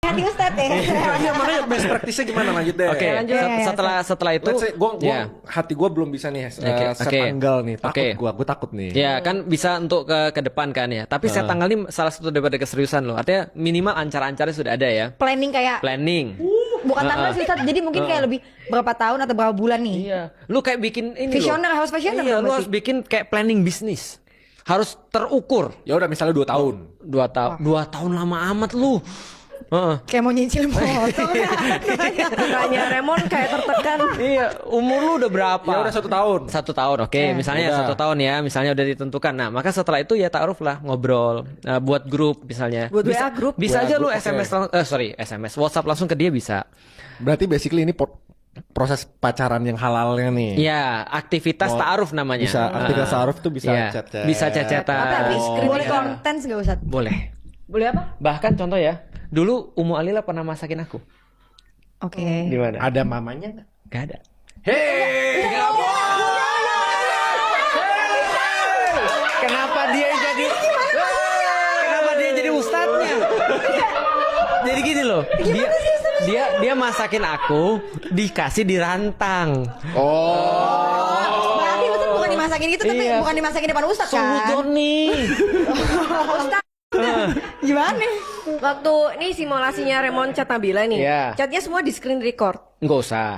hati Ustadz ya. Iya, makanya best practice-nya gimana, lanjut deh. Oke, setelah itu Let's say, hati gue belum bisa nih set Oke. tanggal nih. Takut Oke. gue takut nih. ya kan bisa untuk ke depan kan ya. Tapi set tanggal ini salah satu daripada keseriusan loh. Artinya minimal ancar-ancarnya sudah ada ya. Planning kayak Planning. bukan tanggal sih Ustadz. Jadi mungkin kayak lebih berapa tahun atau berapa bulan nih. Iya. Lu kayak bikin ini Visioner, loh. harus visioner Iya, dong lu berarti. harus bikin kayak planning bisnis. Harus terukur. Ya udah misalnya 2 tahun. 2 tahun lama amat lu. Heeh. Kayak mau nyicil motor. Tanya Remon kayak tertekan. Iya, umur lu udah berapa? Ya udah 1 tahun. 1 tahun, oke. Misalnya udah. 1 tahun ya, misalnya udah ditentukan. Nah, maka setelah itu ya ta'aruf lah, ngobrol, buat grup misalnya. Buat bisa, WA grup. Bisa WA aja lu grup, SMS, SMS, WhatsApp langsung ke dia bisa. Berarti basically ini proses pacaran yang halalnya nih. Ya, aktivitas ta'aruf namanya. Bisa aktivitas ta'aruf tuh bisa Iya, chat-chat. bisa chat-chatan. Tapi Boleh konten gak Ustadz? Boleh. Boleh apa? Bahkan contoh ya, dulu Umu Alila pernah masakin aku. Oke. Gimana? Ada mamanya nggak? Gak ada. Hei, Kenapa dia jadi Kenapa dia jadi ustadznya? Jadi gini loh. Dia masakin aku dikasih di rantang. Berarti Ustadz bukan dimasakin gitu, tapi Iya. bukan dimasakin depan Ustadz kan? Sudon nih. Gimana? Waktu ini simulasinya Remon chat Nabila nih. Iya. Chatnya semua di screen record. Nggak usah.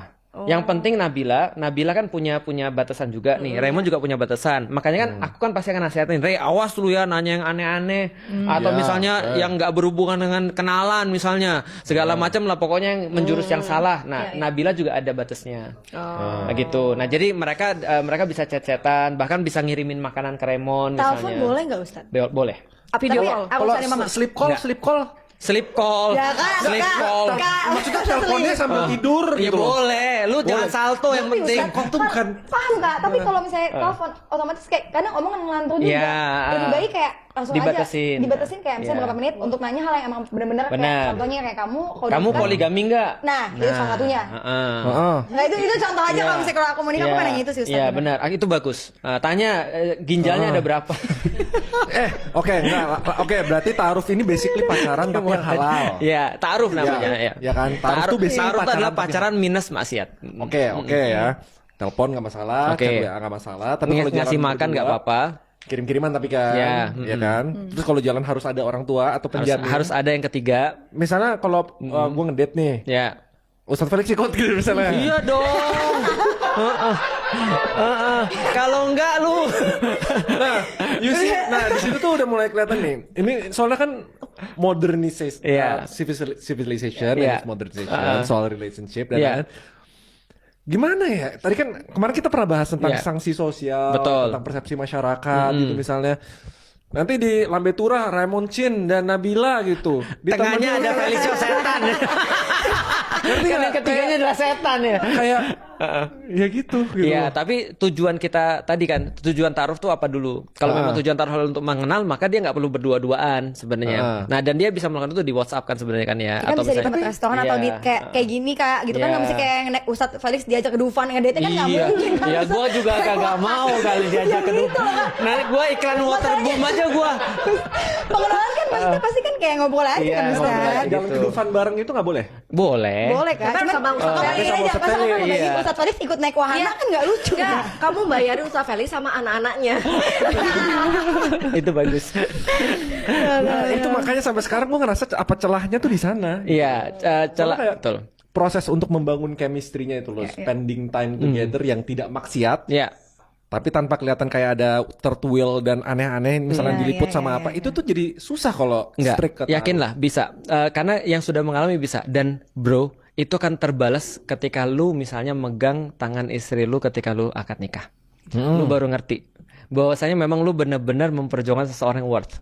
Yang penting Nabila kan punya batasan juga nih. Raymond juga punya batasan. Makanya kan aku kan pasti akan nasihatin, Ray, awas lu ya nanya yang aneh-aneh atau Ya, misalnya yang nggak berhubungan dengan kenalan misalnya. Segala macam lah pokoknya yang menjurus yang salah. Nah, Nabila juga ada batasnya. Nah, gitu. Nah, jadi mereka bisa chat-chatan, bahkan bisa ngirimin makanan ke Raymond misalnya. Telepon boleh gak Ustadz? Boleh. Video Tapi call. aku kalau cari mama. sleep call, Nggak. sleep call. Sleep call. Ya kan, Sleep Kak. call. Kak. Maksudnya teleponnya sambil tidur Ya gitu. boleh. Lu jangan salto yang Tapi penting. Ustadz, Kok tuh bukan paham Kak, tapi kalau misalnya telepon otomatis kayak kadang omongan ngelantur juga. Iya. Lebih baik kayak langsung Dibatasin. aja dibatasin kayak misalnya Iya. berapa menit untuk nanya hal yang emang benar-benar kayak Benar. contohnya kayak kamu Kamu nikah, poligami nggak? Nah, itu salah satunya. Heeh. Heeh. Nah, itu contoh aja Iya. kalau misalnya kalau aku mau nikah aku kan nanya itu sih Ustadz. Iya benar, itu bagus. Tanya ginjalnya ada berapa? Oke, berarti ta'aruf ini basically pacaran tapi yang halal. Iya, ta'aruf namanya. Iya. Ya, Ya kan, ta'aruf tuh basically ta'aruf pacaran adalah tapi- pacaran minus maksiat. Oke ya. Telepon nggak masalah, Oke. chat WA nggak masalah. Tapi kalau Ngasih jalan makan nggak berdua, apa-apa. kirim-kiriman tapi kan, Ya, ya kan. Terus kalau jalan harus ada orang tua atau penjamin. Harus ada yang ketiga. Misalnya kalau gue ngedate nih, Ya. Ustadz Felix ikut gitu misalnya. Iya dong. Kalau enggak lu. Nah, you see, di situ tuh udah mulai kelihatan nih. Ini soalnya kan modernization, Iya. civilization, Iya. modernization, soal relationship dan Iya. lain. Gimana ya? Tadi kan kemarin kita pernah bahas tentang Iya. sanksi sosial, Betul. tentang persepsi masyarakat gitu misalnya. Nanti di Lambe Tura, Raymond Chin dan Nabila gitu. Tengahnya ada Felicio setan. Kan yang ketiganya adalah setan ya. Kayak ya gitu. Iya, tapi tujuan kita tadi kan, tujuan ta'aruf tuh apa dulu? Kalau memang tujuan ta'aruf untuk mengenal, maka dia nggak perlu berdua-duaan sebenarnya. Nah, dan dia bisa melakukan itu di WhatsApp kan sebenarnya kan ya. Kan bisa di tempat restoran atau di Iya. kayak gini Kak, gitu kan Iya. nggak mesti kayak yang naik Ustadz Felix diajak ke Dufan ngedate kan nggak Iya, mungkin. kan, ya Ustadz. gue juga kagak mau kali diajak ke Dufan. Nah, gue iklan waterboom aja gue. Pengenalan kan maksudnya pasti kan kayak ngobrol aja Iya, kan ngobrol Ustadz. aja. Jalan ke Gitu. Dufan bareng itu nggak boleh? Boleh. Boleh kan? Tapi sama Ustadz Kalau Felix. ini aja Ustadz masalah kan Felix. bagi Iya. Ustadz Felix ikut naik wahana Iya. kan nggak lucu. Enggak, kamu bayarin Ustaz Felix sama anak-anaknya. Itu bagus. Nah, itu makanya sampai sekarang gue ngerasa apa celahnya tuh di sana. Iya, celah Kayak betul. proses untuk membangun chemistry-nya itu loh, spending time together yang tidak maksiat, Iya. tapi tanpa kelihatan kayak ada third wheel dan aneh-aneh, misalnya Iya, diliput iya, sama iya, apa, itu tuh jadi susah kalau strict Enggak, ke yakinlah bisa. Karena yang sudah mengalami bisa. Dan bro, itu kan terbalas ketika lu misalnya megang tangan istri lu ketika lu akad nikah. Lu baru ngerti bahwasanya memang lu benar-benar memperjuangkan seseorang yang worth.